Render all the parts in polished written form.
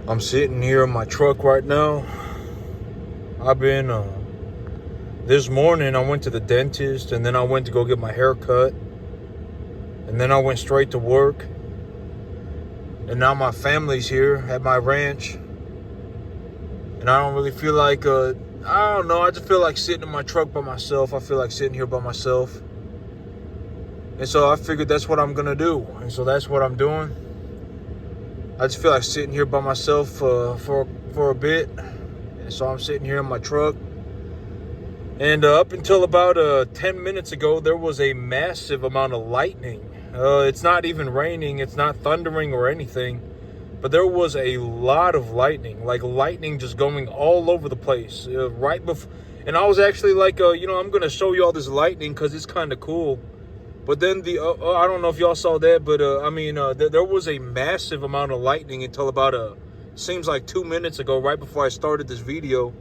I'm sitting here in my truck right now. I've been, this morning I went to the dentist, and then I went to go get my hair cut, and then I went straight to work. And now my family's here at my ranch, and I don't really feel like, I don't know, I just feel like sitting in my truck by myself. I feel like sitting here by myself. And so I figured that's what I'm gonna do. And so that's what I'm doing. I just feel like sitting here by myself for a bit. And so I'm sitting here in my truck. And up until about 10 minutes ago, there was a massive amount of lightning. It's not even raining, it's not thundering or anything, but there was a lot of lightning, like lightning just going all over the place right before. And I was actually like, I'm gonna show you all this lightning because it's kind of cool. But then I don't know if y'all saw that, but there was a massive amount of lightning until about seems like 2 minutes ago, right before I started this video.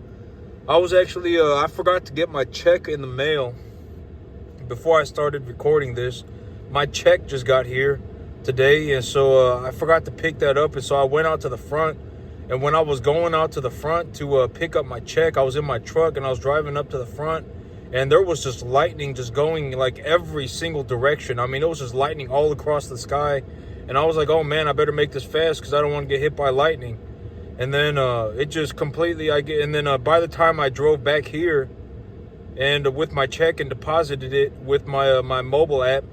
I was actually I forgot to get my check in the mail before I started recording this. My check just got here today, and so I forgot to pick that up. And so I went out to the front, and when I was going out to the front to pick up my check, I was in my truck and I was driving up to the front, and there was just lightning just going like every single direction. I mean, it was just lightning all across the sky, and I was like, oh man, I better make this fast because I don't want to get hit by lightning. And then it just completely, by the time I drove back here and with my check and deposited it with my my mobile app,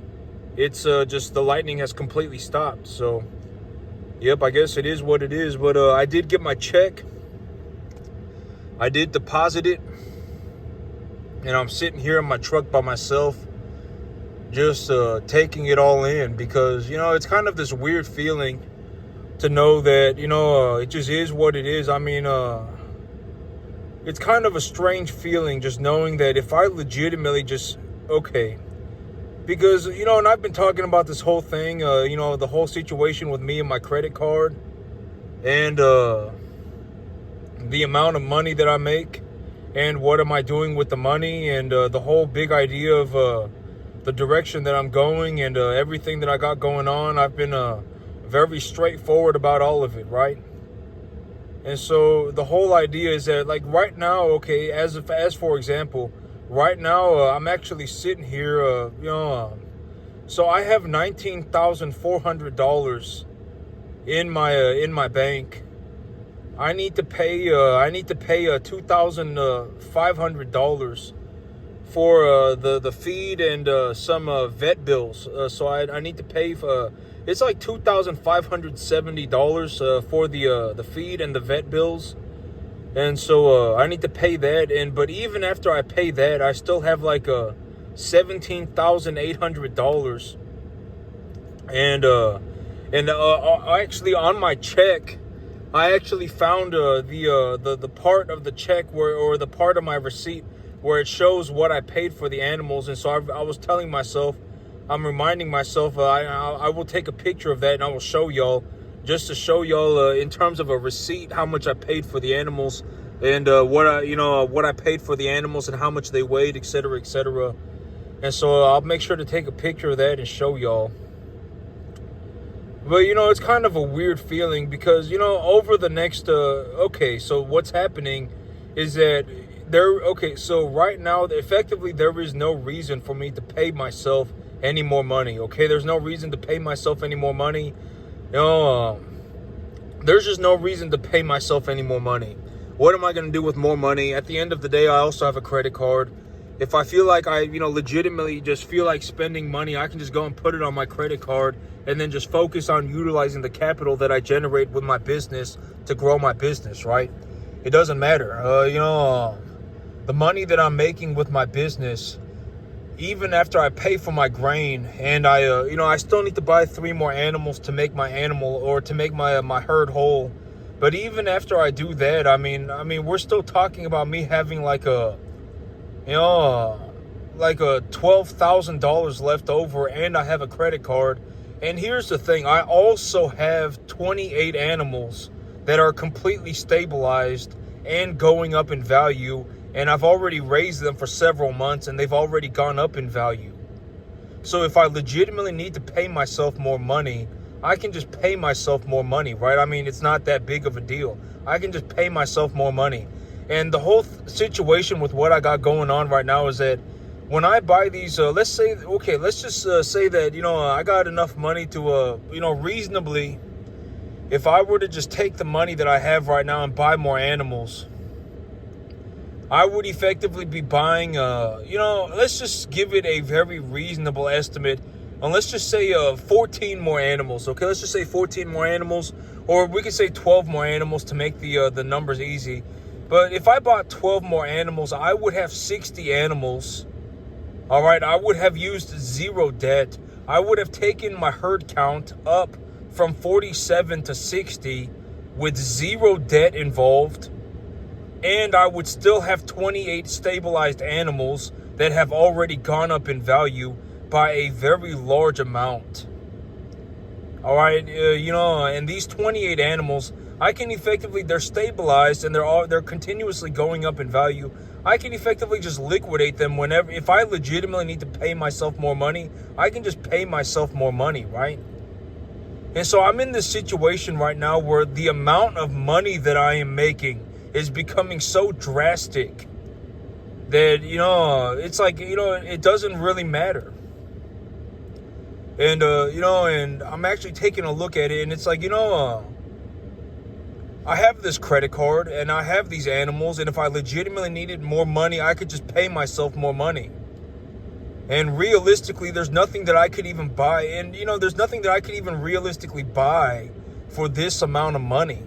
it's just the lightning has completely stopped. So, yep, I guess it is what it is. But I did get my check. I did deposit it. And I'm sitting here in my truck by myself, just taking it all in because, it's kind of this weird feeling to know that, it just is what it is. I mean, it's kind of a strange feeling just knowing that if I legitimately just, okay, because, and I've been talking about this whole thing, the whole situation with me and my credit card and the amount of money that I make and what am I doing with the money and the whole big idea of the direction that I'm going and everything that I got going on. I've been very straightforward about all of it, right? And so the whole idea is that, like, right now, okay, as for example, right now I'm actually sitting here, so I have $19,400 in my bank. I need to pay $2,500 for the feed and some vet bills. So I need to pay for it's like $2,570 for the feed and the vet bills. And so I need to pay that. But even after I pay that, I still have like $17,800. And actually on my check, I actually found the part of the check or the part of my receipt where it shows what I paid for the animals. And so I was telling myself, I'm reminding myself, I will take a picture of that and I will show y'all, just to show y'all in terms of a receipt how much I paid for the animals and what I paid for the animals and how much they weighed, etc., etc. And so I'll make sure to take a picture of that and show y'all. But, it's kind of a weird feeling because, over the next, so what's happening is that so right now, effectively, there is no reason for me to pay myself any more money, okay? There's no reason to pay myself any more money. There's just no reason to pay myself any more money. What am I going to do with more money? At the end of the day, I also have a credit card. If I feel like I, legitimately just feel like spending money, I can just go and put it on my credit card and then just focus on utilizing the capital that I generate with my business to grow my business, right? It doesn't matter. The money that I'm making with my business, even after I pay for my grain and I still need to buy 3 more animals to make my my herd whole. But even after I do that, I mean, we're still talking about me having like a $12,000 left over, and I have a credit card. And here's the thing, I also have 28 animals that are completely stabilized and going up in value, and I've already raised them for several months and they've already gone up in value. So if I legitimately need to pay myself more money, I can just pay myself more money, right? I mean, it's not that big of a deal. I can just pay myself more money. And the whole situation with what I got going on right now is that when I buy these, let's just say that, I got enough money to, reasonably, if I were to just take the money that I have right now and buy more animals, I would effectively be buying, let's just give it a very reasonable estimate. And let's just say 14 more animals, okay? Let's just say 14 more animals, or we could say 12 more animals to make the numbers easy. But if I bought 12 more animals, I would have 60 animals, all right? I would have used zero debt. I would have taken my herd count up from 47 to 60 with zero debt involved. And I would still have 28 stabilized animals that have already gone up in value by a very large amount. All right, and these 28 animals, I can effectively, they're stabilized and they're continuously going up in value. I can effectively just liquidate them whenever. If I legitimately need to pay myself more money, I can just pay myself more money, right? And so I'm in this situation right now where the amount of money that I am making is becoming so drastic that, it's like, it doesn't really matter. And, and I'm actually taking a look at it, and it's like, I have this credit card and I have these animals, and if I legitimately needed more money, I could just pay myself more money. And realistically, there's nothing that I could even buy. And, there's nothing that I could even realistically buy for this amount of money.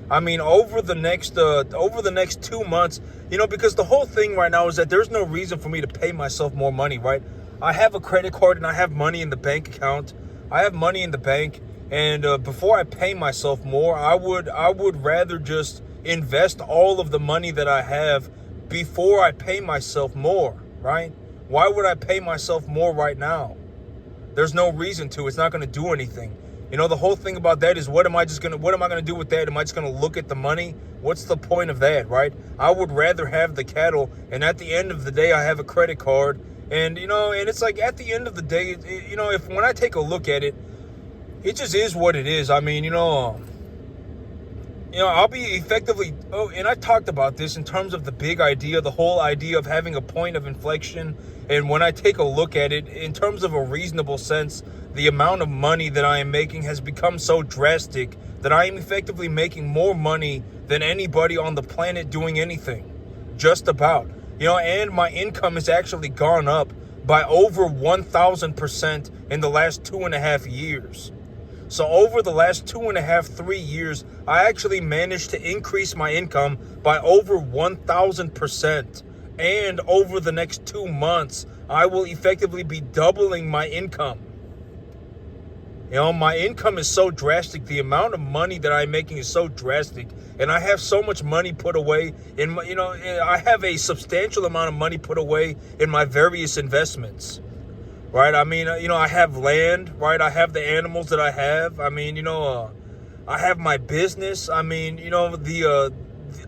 I mean, over the next 2 months, because the whole thing right now is that there's no reason for me to pay myself more money, right? I have a credit card and I have money in the bank account. I have money in the bank. And before I pay myself more, I would rather just invest all of the money that I have before I pay myself more, right? Why would I pay myself more right now? There's no reason to. It's not going to do anything. The whole thing about that is what am I going to do with that? Am I just going to look at the money? What's the point of that, right? I would rather have the cattle, and at the end of the day, I have a credit card. And, and it's like at the end of the day, when I take a look at it, it just is what it is. I mean, I'll be effectively, and I talked about this in terms of the big idea, the whole idea of having a point of inflection. And when I take a look at it, in terms of a reasonable sense, the amount of money that I am making has become so drastic that I am effectively making more money than anybody on the planet doing anything. Just about. And my income has actually gone up by over 1,000% in the last 2.5 years. So over the last 3 years, I actually managed to increase my income by over 1,000%. And over the next 2 months, I will effectively be doubling my income. My income is so drastic. The amount of money that I'm making is so drastic. And I have so much money put away in my, I have a substantial amount of money put away in my various investments. Right? I mean, I have land, right? I have the animals that I have. I mean, I have my business. I mean,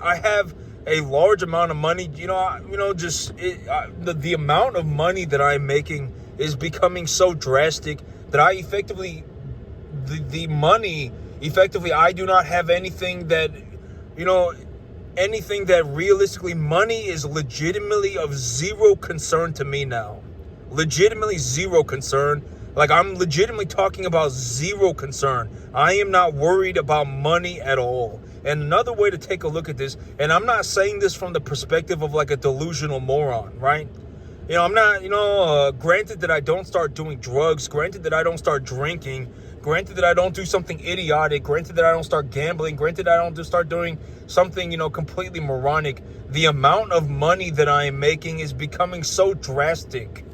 I have a large amount of money. The amount of money that I'm making is becoming so drastic that I effectively, the money, effectively, I do not have anything that, anything that realistically, money is legitimately of zero concern to me now. Legitimately zero concern. Like, I'm legitimately talking about zero concern. I am not worried about money at all. And another way to take a look at this, and I'm not saying this from the perspective of like a delusional moron, right? I'm not, granted that I don't start doing drugs, granted that I don't start drinking, granted that I don't do something idiotic, granted that I don't start gambling, granted that I don't just start doing something, completely moronic. The amount of money that I am making is becoming so drastic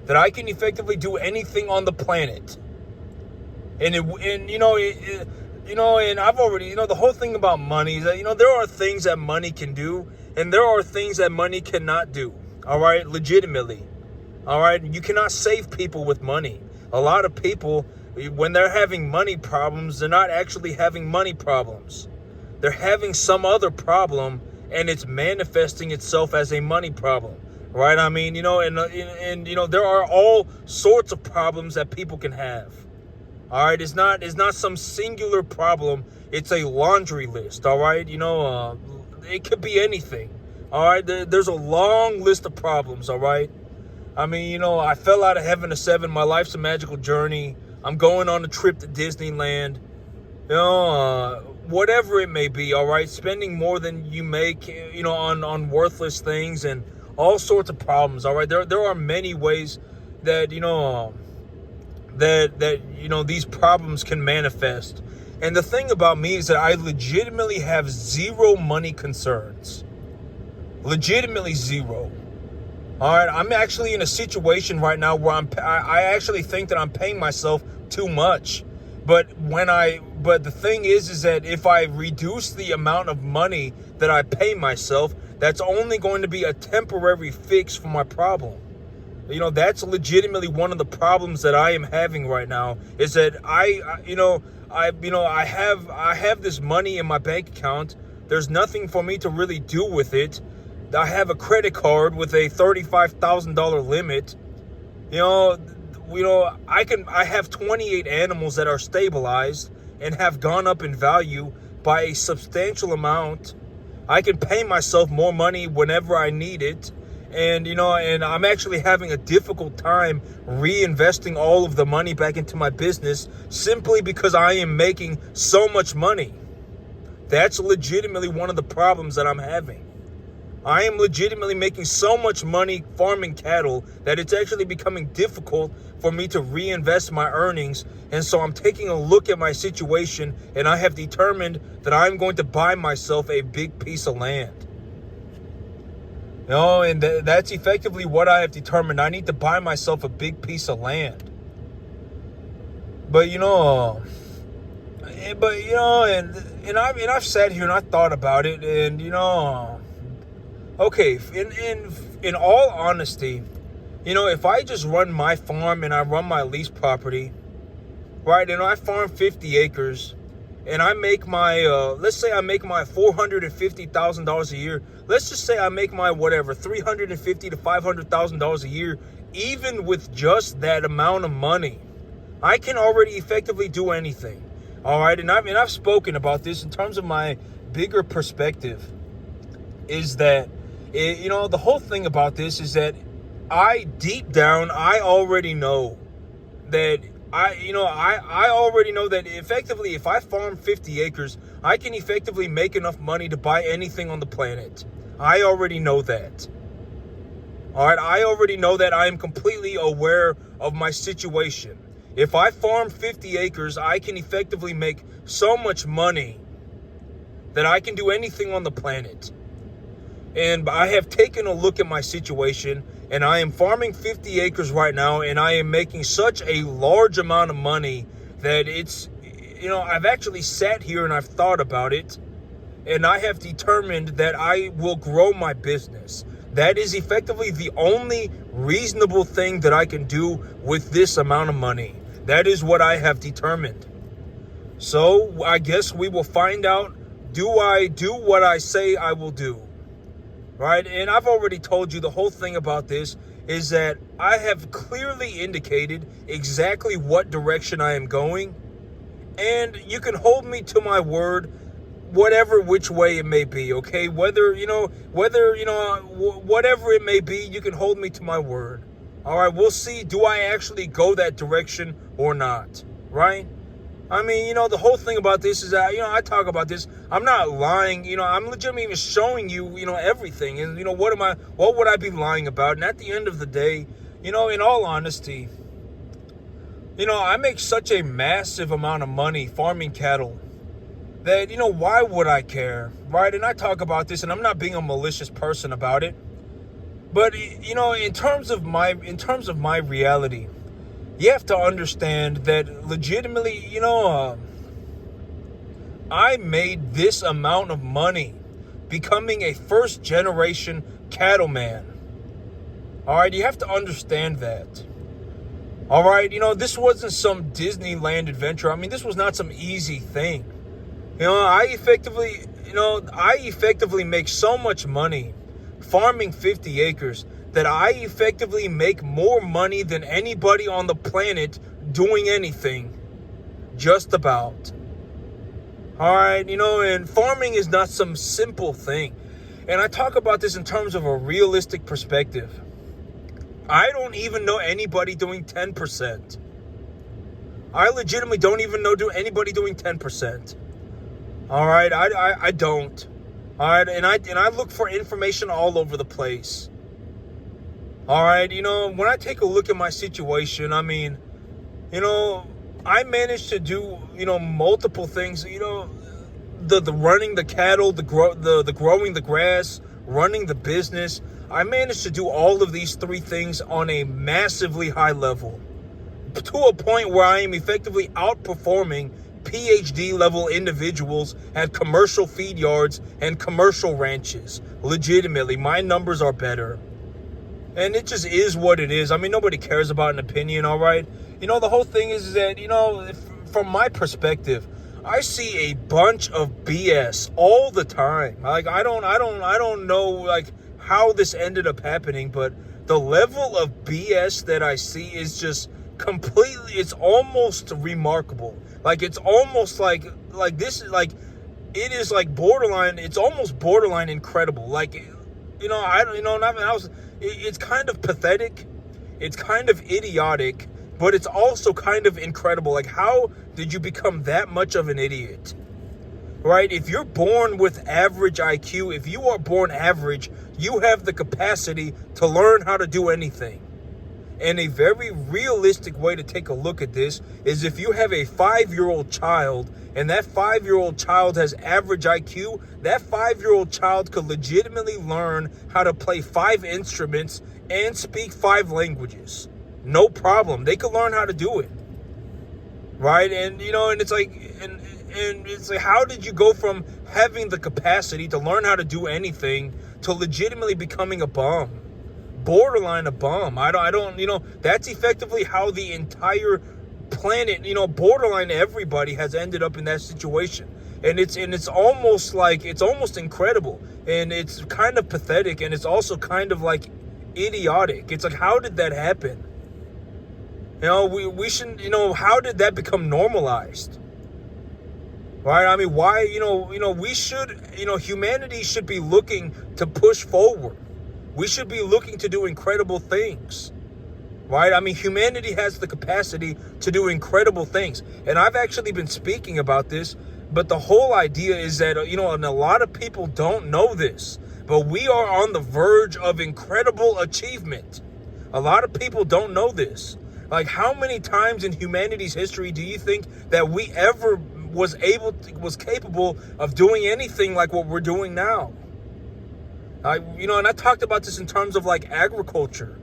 that I can effectively do anything on the planet. And I've already, the whole thing about money is that, there are things that money can do, and there are things that money cannot do. All right, legitimately. All right, you cannot save people with money. A lot of people, when they're having money problems, they're not actually having money problems. They're having some other problem, and it's manifesting itself as a money problem. Right? I mean, and there are all sorts of problems that people can have. All right, it's not some singular problem. It's a laundry list. All right, it could be anything. All right, there's a long list of problems. All right, I mean, I fell out of heaven to seven. My life's a magical journey. I'm going on a trip to Disneyland. Whatever it may be. All right, spending more than you make, on worthless things and all sorts of problems. All right, there are many ways that these problems can manifest. And the thing about me is that I legitimately have zero money concerns. Legitimately zero. All right, I'm actually in a situation right now where I actually think that I'm paying myself too much. But the thing is that if I reduce the amount of money that I pay myself, that's only going to be a temporary fix for my problem. That's legitimately one of the problems that I am having right now, is that I have this money in my bank account. There's nothing for me to really do with it. I have a credit card with a $35,000 limit. I have 28 animals that are stabilized and have gone up in value by a substantial amount. I can pay myself more money whenever I need it. And I'm actually having a difficult time reinvesting all of the money back into my business simply because I am making so much money. That's legitimately one of the problems that I'm having. I am legitimately making so much money farming cattle that it's actually becoming difficult for me to reinvest my earnings. And so I'm taking a look at my situation, and I have determined that I'm going to buy myself a big piece of land. And that's effectively what I have determined. I need to buy myself a big piece of land. But I've sat here and I thought about it, and okay, in all honesty, if I just run my farm and I run my lease property, right, and I farm 50 acres, and I make my, let's say I make my $450,000 a year. Let's just say I make my $350,000 to $500,000 a year. Even with just that amount of money, I can already effectively do anything. All right, and I've spoken about this in terms of my bigger perspective. Is that the whole thing about this is that deep down I already know that I already know that effectively if I farm 50 acres, I can effectively make enough money to buy anything on the planet. I already know that. All right, I already know that. I am completely aware of my situation. If I farm 50 acres, I can effectively make so much money that I can do anything on the planet. And I have taken a look at my situation, and I am farming 50 acres right now, and I am making such a large amount of money that it's, I've actually sat here and I've thought about it, and I have determined that I will grow my business. That is effectively the only reasonable thing that I can do with this amount of money. That is what I have determined. So I guess we will find out, do I do what I say I will do? Right? And I've already told you the whole thing about this is that I have clearly indicated exactly what direction I am going. And you can hold me to my word, whatever which way it may be, okay? Whatever it may be, you can hold me to my word. All right, we'll see. Do I actually go that direction or not? Right? I mean, the whole thing about this is that, I talk about this. I'm not lying. I'm legitimately even showing you, everything. And, what would I be lying about? And at the end of the day, in all honesty, I make such a massive amount of money farming cattle that, why would I care? Right? And I talk about this, and I'm not being a malicious person about it. But, in terms of my reality, you have to understand that legitimately, I made this amount of money becoming a first generation cattleman. All right, you have to understand that. All right, this wasn't some Disneyland adventure. I mean, this was not some easy thing. I effectively make so much money farming 50 acres that I effectively make more money than anybody on the planet doing anything. Just about. All right, and farming is not some simple thing. And I talk about this in terms of a realistic perspective. I don't even know anybody doing 10%. I legitimately don't even know anybody doing 10%. All right, I don't. All right, and I look for information all over the place. All right, when I take a look at my situation, I mean, I managed to do, multiple things, the running the cattle, the growing the grass, running the business. I managed to do all of these three things on a massively high level, to a point where I am effectively outperforming PhD level individuals at commercial feed yards and commercial ranches. Legitimately, my numbers are better. And it just is what it is. I mean, nobody cares about an opinion, all right? The whole thing is that, from my perspective, I see a bunch of BS all the time. Like, I don't know, like, how this ended up happening, but the level of BS that I see is just completely, it's almost remarkable. Like, it's almost like this is like, it is like borderline, it's almost borderline incredible. Like, it's kind of pathetic, it's kind of idiotic, but it's also kind of incredible. Like, how did you become that much of an idiot? Right? If you're born with average IQ, if you are born average, you have the capacity to learn how to do anything. And a very realistic way to take a look at this is if you have a 5-year-old child and that 5-year-old child has average IQ, that 5-year-old child could legitimately learn how to play 5 instruments and speak 5 languages. No problem. They could learn how to do it. Right? And, and it's like, and it's like, how did you go from having the capacity to learn how to do anything to legitimately becoming a bum? Borderline a bum. I don't, that's effectively how the entire planet, borderline everybody has ended up in that situation. And it's almost like, it's almost incredible. And it's kind of pathetic. And it's also kind of like idiotic. It's like, how did that happen? We shouldn't, how did that become normalized? Right? I mean, why, we should, humanity should be looking to push forward. We should be looking to do incredible things. Right? I mean, humanity has the capacity to do incredible things. And I've actually been speaking about this, but the whole idea is that, and a lot of people don't know this, but we are on the verge of incredible achievement. A lot of people don't know this. Like, how many times in humanity's history do you think that we ever was capable of doing anything like what we're doing now? And I talked about this in terms of like agriculture,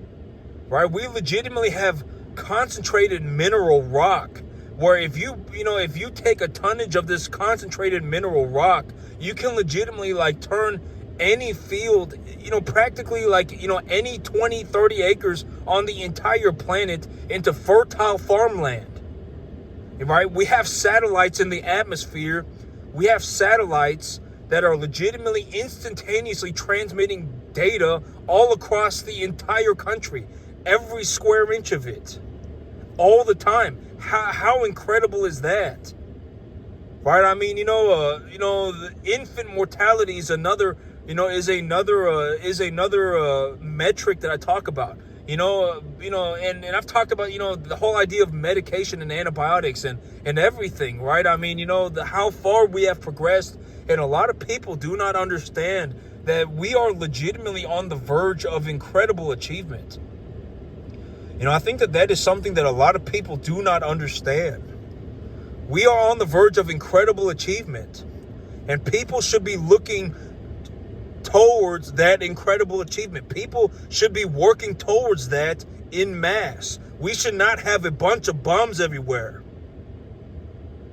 right? We legitimately have concentrated mineral rock where if you take a tonnage of this concentrated mineral rock, you can legitimately like turn any field, practically like, any 20, 30 acres on the entire planet into fertile farmland, right? We have satellites in the atmosphere. We have satellites that are legitimately instantaneously transmitting data all across the entire country, every square inch of it, all the time. How incredible is that? Right? I mean, the infant mortality is another metric that I talk about. And I've talked about, the whole idea of medication and antibiotics and everything, right? I mean, how far we have progressed, and a lot of people do not understand that we are legitimately on the verge of incredible achievement. I think that is something that a lot of people do not understand. We are on the verge of incredible achievement, and people should be looking towards that incredible achievement. People should be working towards that in mass. We should not have a bunch of bums everywhere.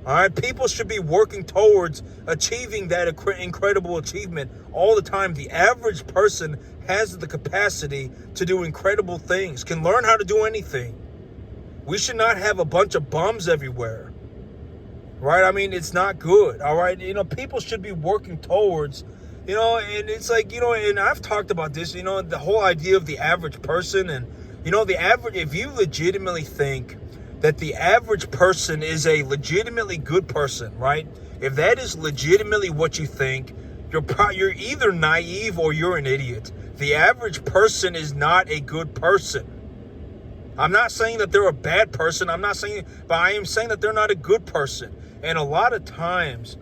All right, people should be working towards achieving that incredible achievement all the time. The average person has the capacity to do incredible things, can learn how to do anything. We should not have a bunch of bums everywhere. Right? I mean, it's not good. All right, people should be working towards, and it's like, and I've talked about this, the whole idea of the average person, and the average, if you legitimately think that the average person is a legitimately good person, right? If that is legitimately what you think, you're either naive or you're an idiot. The average person is not a good person. I'm not saying that they're a bad person. I'm not saying, but I am saying that they're not a good person. And a lot of times,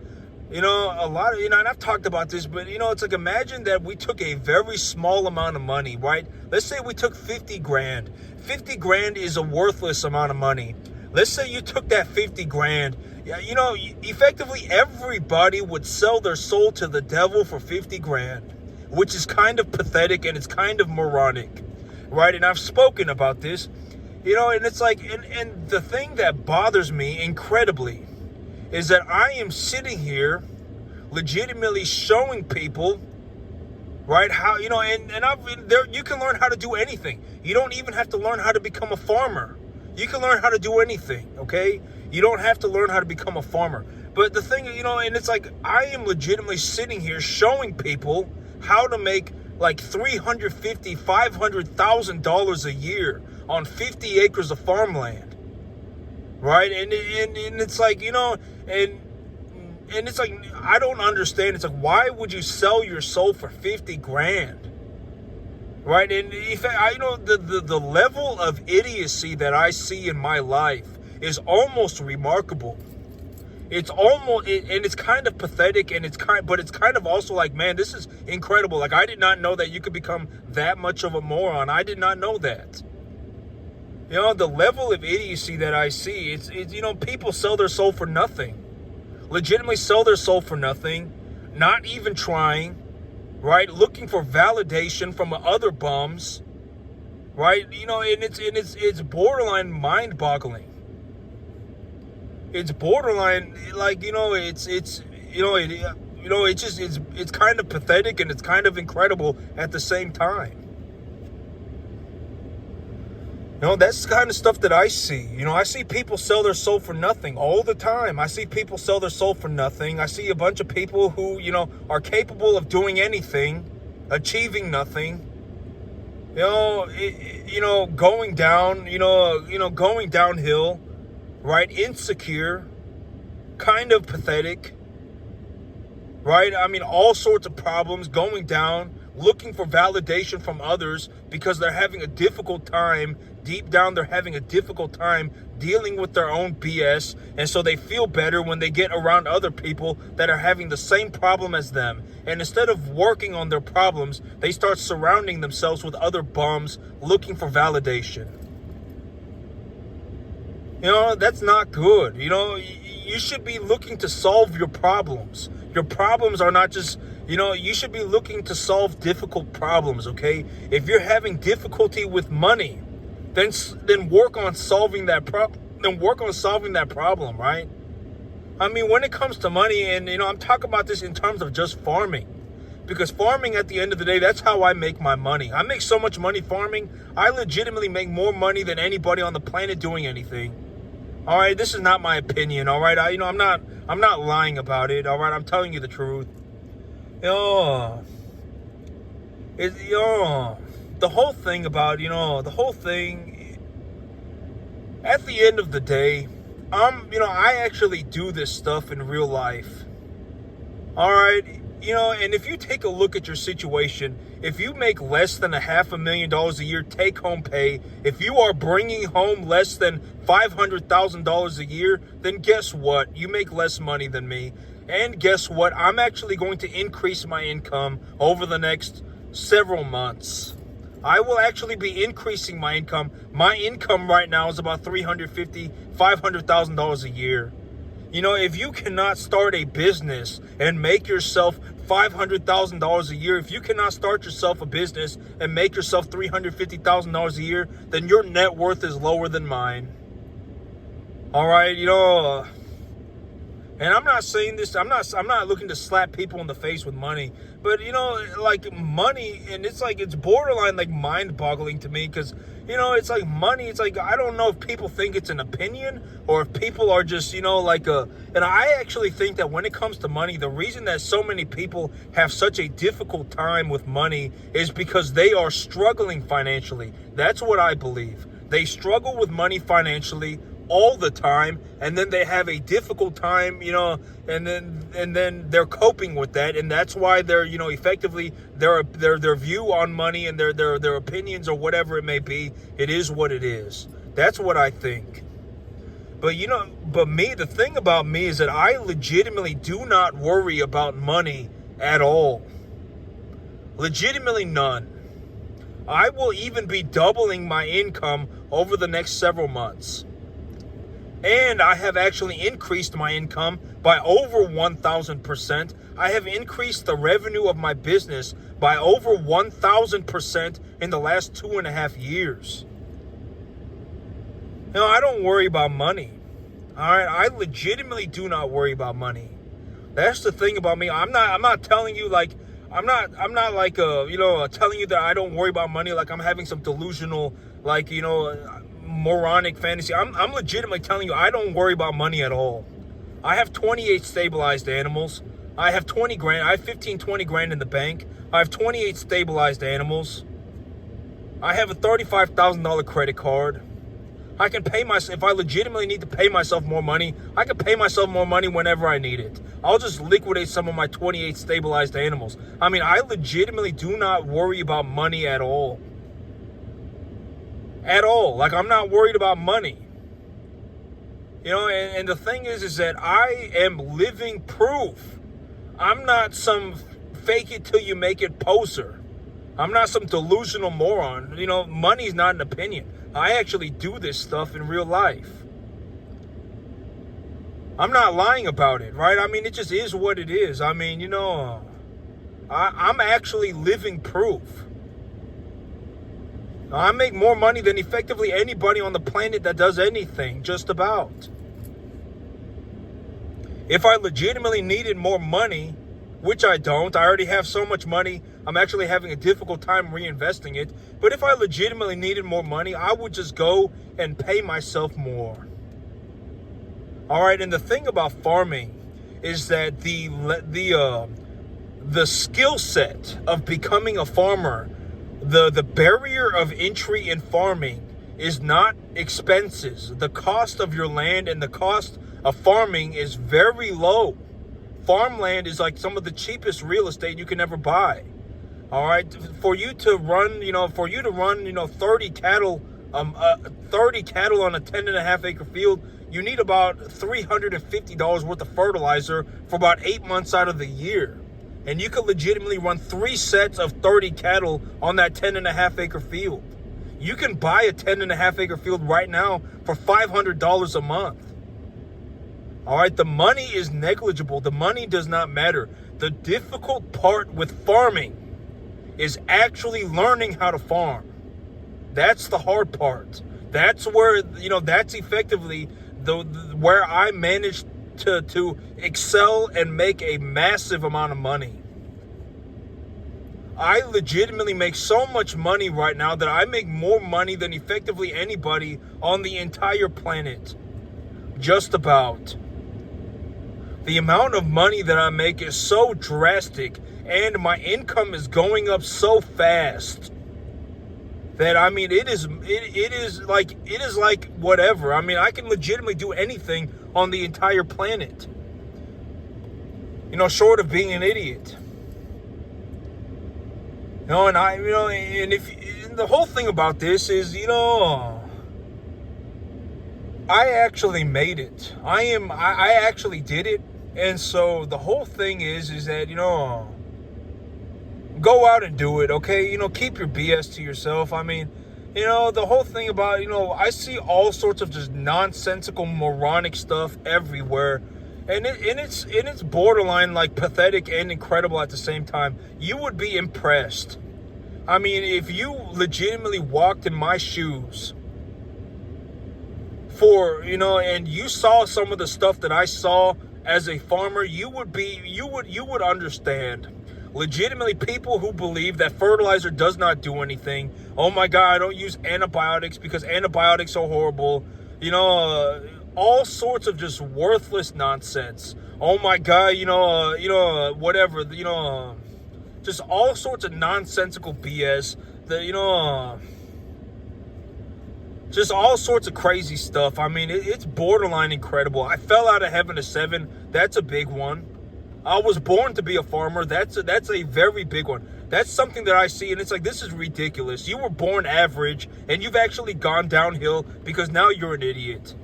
and I've talked about this, but it's like, imagine that we took a very small amount of money, right? Let's say we took 50 grand. 50 grand is a worthless amount of money. Let's say you took that 50 grand. Effectively everybody would sell their soul to the devil for 50 grand, which is kind of pathetic and it's kind of moronic, right? And I've spoken about this, and it's like, and the thing that bothers me incredibly is that I am sitting here legitimately showing people, right, how, and I've there, you can learn how to do anything. You don't even have to learn how to become a farmer. You can learn how to do anything, okay? You don't have to learn how to become a farmer. But the thing, and it's like, I am legitimately sitting here showing people how to make like $350,000, $500,000 a year on 50 acres of farmland, right? And it's like, and it's like, I don't understand. It's like, why would you sell your soul for 50 grand? Right? And if the level of idiocy that I see in my life is almost remarkable. It's almost, and it's kind of pathetic, and but it's kind of also like, man, this is incredible. Like, I did not know that you could become that much of a moron. I did not know that. The level of idiocy that I see, it's people sell their soul for nothing. Legitimately sell their soul for nothing, not even trying, right? Looking for validation from other bums, right? And it's borderline mind-boggling. It's borderline, like, it's kind of pathetic and it's kind of incredible at the same time. That's the kind of stuff that I see. I see people sell their soul for nothing all the time. I see people sell their soul for nothing. I see a bunch of people who, are capable of doing anything, achieving nothing. Going down, going downhill, right? Insecure, kind of pathetic, right? I mean, all sorts of problems, going down, looking for validation from others because they're having a difficult time. Deep down, they're having a difficult time dealing with their own BS. And so they feel better when they get around other people that are having the same problem as them. And instead of working on their problems, they start surrounding themselves with other bums looking for validation. That's not good. You should be looking to solve your problems. Your problems are not just, you should be looking to solve difficult problems, okay? If you're having difficulty with money, then work on solving that problem, right? I mean, when it comes to money, and I'm talking about this in terms of just farming, because farming, at the end of the day, that's how I make my money. I make so much money farming. I legitimately make more money than anybody on the planet doing anything. All right, this is not my opinion. All right, I'm not lying about it. All right, I'm telling you the truth. The whole thing about, at the end of the day, I actually do this stuff in real life. All right, and if you take a look at your situation, if you make less than $500,000 a year take home pay, if you are bringing home less than $500,000 a year, then guess what? You make less money than me. And guess what? I'm actually going to increase my income over the next several months. I will actually be increasing my income. My income right now is about $350,000, $500,000 a year. If you cannot start a business and make yourself $500,000 a year, if you cannot start yourself a business and make yourself $350,000 a year, then your net worth is lower than mine. All right, and I'm not saying this, I'm not looking to slap people in the face with money, but like money, and it's like, it's borderline like mind-boggling to me, because it's like money, it's like, I don't know if people think it's an opinion or if people are just, and I actually think that when it comes to money, the reason that so many people have such a difficult time with money is because they are struggling financially. That's what I believe. They struggle with money financially, all the time, and then they have a difficult time, and then they're coping with that, and that's why they're, effectively their view on money and their opinions or whatever it may be, it is what it is. That's what I think. But me, the thing about me is that I legitimately do not worry about money at all. Legitimately none. I will even be doubling my income over the next several months. And I have actually increased my income by over 1,000%. I have increased the revenue of my business by over 1,000% in the last 2.5 years. I don't worry about money. All right, I legitimately do not worry about money. That's the thing about me. I'm not telling you like I'm not like telling you that I don't worry about money like I'm having some delusional moronic fantasy. I'm legitimately telling you I don't worry about money at all. I have 28 stabilized animals. I have 20 grand. I have 20 grand in the bank. I have 28 stabilized animals. I have a $35,000 credit card. I can pay myself, if I legitimately need to pay myself more money, I can pay myself more money whenever I need it. I'll just liquidate some of my 28 stabilized animals. I legitimately do not worry about money at all. At all. Like, I'm not worried about money. And the thing is that I am living proof. I'm not some fake it till you make it poser. I'm not some delusional moron. Money's not an opinion. I actually do this stuff in real life. I'm not lying about it, right? It just is what it is. I'm actually living proof. I make more money than effectively anybody on the planet that does anything, just about. If I legitimately needed more money, which I don't, I already have so much money, I'm actually having a difficult time reinvesting it. But if I legitimately needed more money, I would just go and pay myself more. All right, and the thing about farming is that the skill set of becoming a farmer, the barrier of entry in farming is not expenses. The cost of your land and the cost of farming is very low. Farmland is like some of the cheapest real estate you can ever buy. All right, for you to run 30 cattle on a 10.5 acre field, you need about $350 worth of fertilizer for about 8 months out of the year. And you could legitimately run 3 sets of 30 cattle on that 10.5 acre field. You can buy a 10.5 acre field right now for $500 a month. All right, the money is negligible. The money does not matter. The difficult part with farming is actually learning how to farm. That's the hard part. That's where, that's effectively where I managed to excel and make a massive amount of money. I legitimately make so much money right now that I make more money than effectively anybody on the entire planet. Just about. The amount of money that I make is so drastic, and my income is going up so fast that it is like whatever. I can legitimately do anything on the entire planet. Short of being an idiot. And the whole thing about this is, I actually made it. I actually did it. And so the whole thing is that, go out and do it, okay? Keep your BS to yourself. The whole thing about, I see all sorts of just nonsensical, moronic stuff everywhere. And it's borderline like pathetic and incredible at the same time. You would be impressed. If you legitimately walked in my shoes and you saw some of the stuff that I saw as a farmer, you would understand. Legitimately, people who believe that fertilizer does not do anything. Oh my God, I don't use antibiotics because antibiotics are horrible. All sorts of just worthless nonsense. Oh my God, whatever. Just all sorts of nonsensical BS. Just all sorts of crazy stuff. I mean, it's borderline incredible. I fell out of heaven to 7. That's a big one. I was born to be a farmer. That's a very big one. That's something that I see, and it's like, this is ridiculous. You were born average, and you've actually gone downhill because now you're an idiot.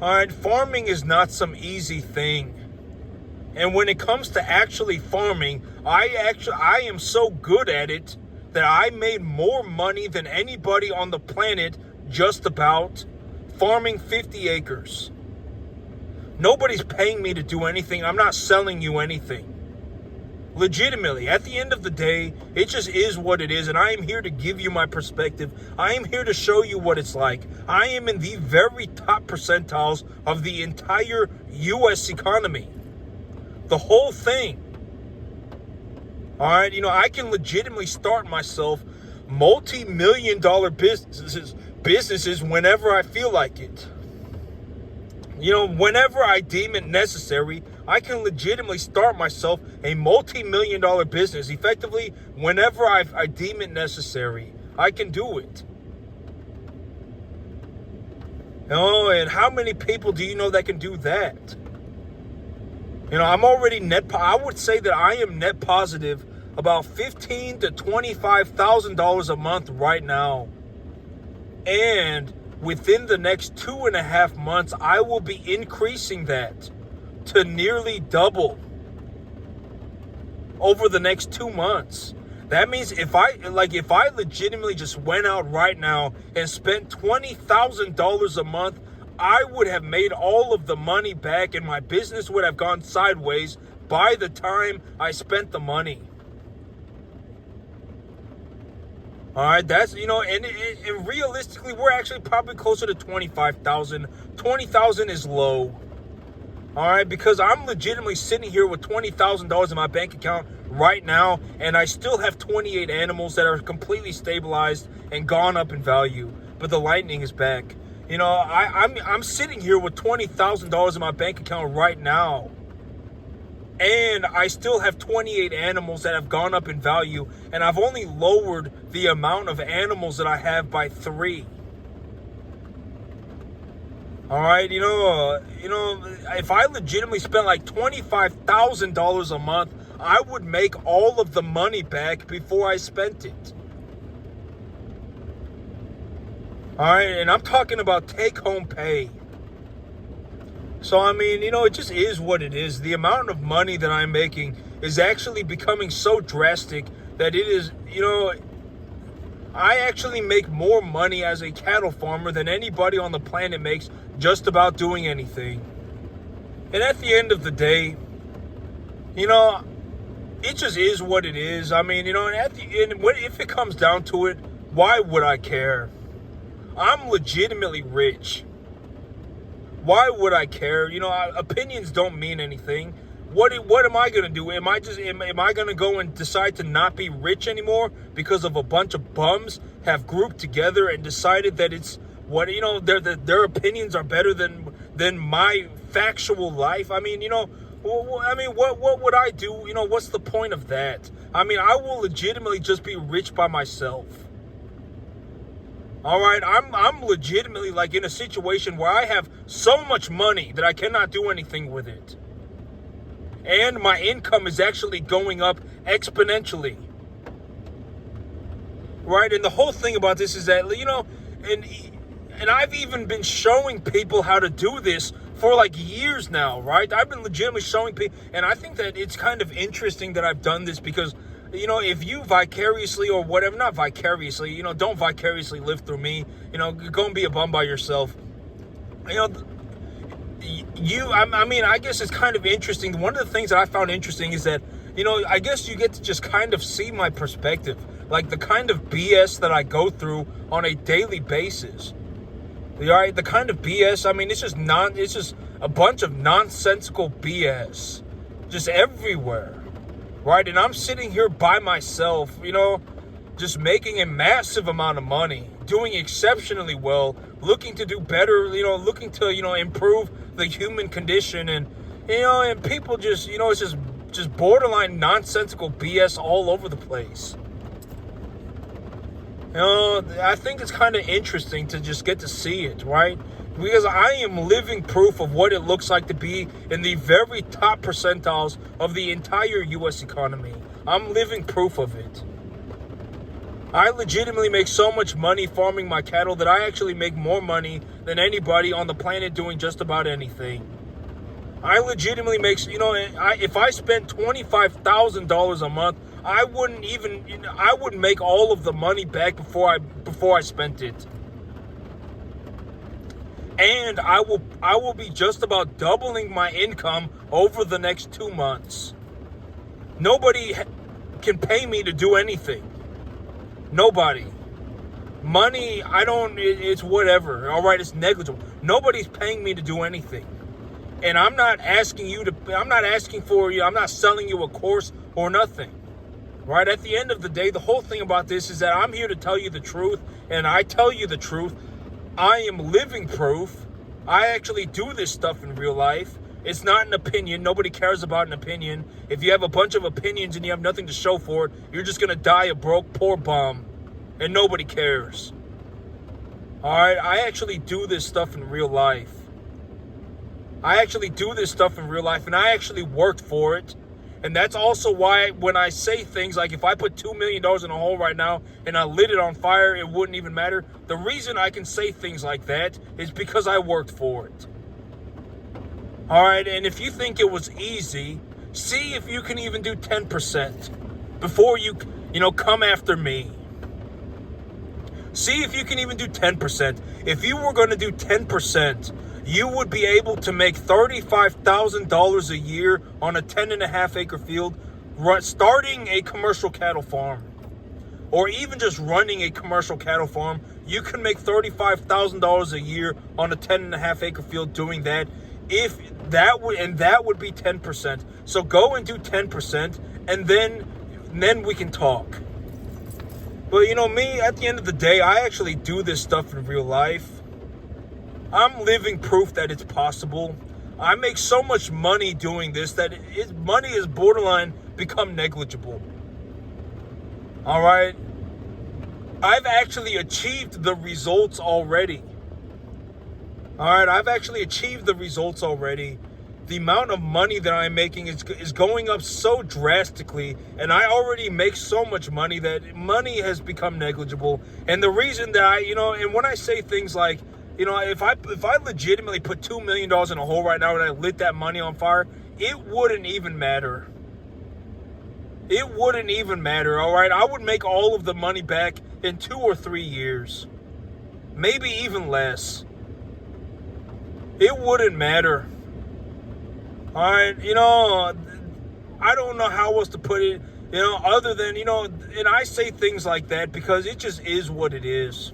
All right, farming is not some easy thing. And when it comes to actually farming, I am so good at it that I made more money than anybody on the planet just about farming 50 acres. Nobody's paying me to do anything. I'm not selling you anything. Legitimately, at the end of the day, it just is what it is, and I am here to give you my perspective. I am here to show you what it's like. I am in the very top percentiles of the entire U.S. economy. The whole thing. All right, I can legitimately start myself multi-million-dollar businesses whenever I feel like it. Whenever I deem it necessary, I can legitimately start myself a multi-million-dollar business. Effectively, whenever I deem it necessary, I can do it. And how many people do you know that can do that? I'm already I would say that I am net positive about $15,000 to $25,000 a month right now. And within the next 2.5 months, I will be increasing that to nearly double over the next 2 months. That means if I legitimately just went out right now and spent $20,000 a month, I would have made all of the money back and my business would have gone sideways by the time I spent the money. All right, that's, and realistically, we're actually probably closer to 25,000. 20,000 is low. All right, because I'm legitimately sitting here with $20,000 in my bank account right now, and I still have 28 animals that are completely stabilized and gone up in value. But the lightning is back. I'm sitting here with $20,000 in my bank account right now, and I still have 28 animals that have gone up in value, and I've only lowered the amount of animals that I have by 3. All right, if I legitimately spent like $25,000 a month, I would make all of the money back before I spent it. All right, and I'm talking about take-home pay. So, it just is what it is. The amount of money that I'm making is actually becoming so drastic that it is, I actually make more money as a cattle farmer than anybody on the planet makes just about doing anything. And at the end of the day, it just is what it is. And at the end, if it comes down to it, why would I care? I'm legitimately rich. Why would I care? Opinions don't mean anything. What am I going to do? Am I going to go and decide to not be rich anymore because of a bunch of bums have grouped together and decided that it's their opinions are better than my factual life? What would I do? What's the point of that? I will legitimately just be rich by myself. All right, I'm legitimately in a situation where I have so much money that I cannot do anything with it. And my income is actually going up exponentially. Right, and the whole thing about this is that, and I've even been showing people how to do this for years now, right? I've been legitimately showing people, and I think that it's kind of interesting that I've done this because, if you vicariously or whatever, not vicariously, don't vicariously live through me, go and be a bum by yourself. I guess it's kind of interesting. One of the things that I found interesting is that, I guess you get to just kind of see my perspective, the kind of BS that I go through on a daily basis. All right, the kind of BS, it's just a bunch of nonsensical BS just everywhere. Right, and I'm sitting here by myself, just making a massive amount of money, doing exceptionally well, looking to do better, looking to, improve the human condition, and people just, it's just borderline nonsensical BS all over the place. I think it's kind of interesting to just get to see it, right? Because I am living proof of what it looks like to be in the very top percentiles of the entire U.S. economy. I'm living proof of it. I legitimately make so much money farming my cattle that I actually make more money than anybody on the planet doing just about anything. I legitimately make, if I spent $25,000 a month, I wouldn't make all of the money back before I spent it. And I will be just about doubling my income over the next 2 months. Nobody can pay me to do anything. Nobody. Money, it's whatever. All right, it's negligible. Nobody's paying me to do anything. And I'm not asking for you, I'm not selling you a course or nothing. Right? At the end of the day, the whole thing about this is that I'm here to tell you the truth, and I tell you the truth. I am living proof. I actually do this stuff in real life. It's not an opinion. Nobody cares about an opinion. If you have a bunch of opinions and you have nothing to show for it, you're just going to die a broke, poor bum. And nobody cares. Alright? I actually do this stuff in real life. And I actually worked for it. And that's also why when I say things like if I put $2 million in a hole right now and I lit it on fire, it wouldn't even matter. The reason I can say things like that is because I worked for it. All right, and if you think it was easy, see if you can even do 10% before you come after me. See if you can even do 10%. If you were going to do 10%, you would be able to make $35,000 a year on a 10.5 acre field, starting a commercial cattle farm. Or even just running a commercial cattle farm, you can make $35,000 a year on a 10.5 acre field doing that. That would be 10%. So go and do 10%, and then we can talk. But me, at the end of the day, I actually do this stuff in real life. I'm living proof that it's possible. I make so much money doing this that money is borderline become negligible. All right? I've actually achieved the results already. All right? I've actually achieved the results already. The amount of money that I'm making is going up so drastically, and I already make so much money that money has become negligible. And the reason that and when I say things like, if I legitimately put $2 million in a hole right now and I lit that money on fire, it wouldn't even matter. It wouldn't even matter, all right? I would make all of the money back in 2 or 3 years. Maybe even less. It wouldn't matter. All right, I don't know how else to put it, other than, and I say things like that because it just is what it is.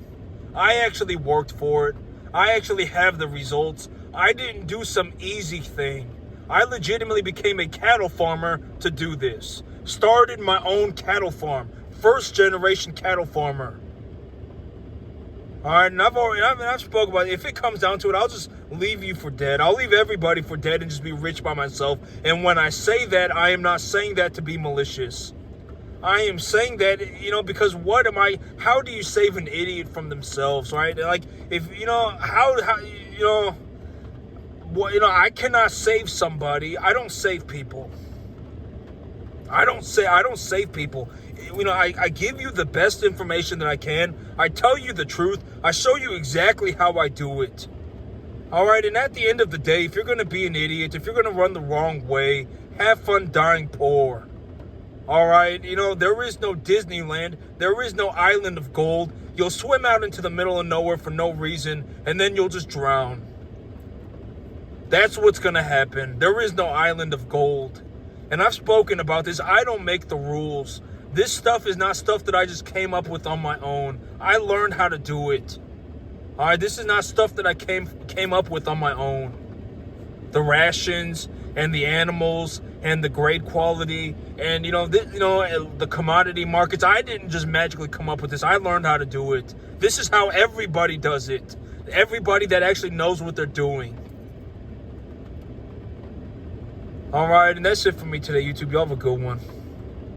I actually worked for it. I actually have the results. I didn't do some easy thing. I legitimately became a cattle farmer to do this. Started my own cattle farm. First generation cattle farmer. All right, and I've spoken about it. If it comes down to it, I'll just leave you for dead. I'll leave everybody for dead and just be rich by myself. And when I say that, I am not saying that to be malicious. I am saying that, because how do you save an idiot from themselves, right? Like, if, I cannot save somebody. I don't save people. I don't save people. I give you the best information that I can. I tell you the truth. I show you exactly how I do it. All right, and at the end of the day, if you're going to be an idiot, if you're going to run the wrong way, have fun dying poor. All right, there is no Disneyland. There is no island of gold. You'll swim out into the middle of nowhere for no reason, and then you'll just drown. That's what's going to happen. There is no island of gold. And I've spoken about this. I don't make the rules. This stuff is not stuff that I just came up with on my own. I learned how to do it. All right, this is not stuff that I came up with on my own. The rations and the animals and the grade quality and the commodity markets. I didn't just magically come up with this. I learned how to do it. This is how everybody does it. Everybody that actually knows what they're doing. All right, and that's it for me today, YouTube. Y'all have a good one.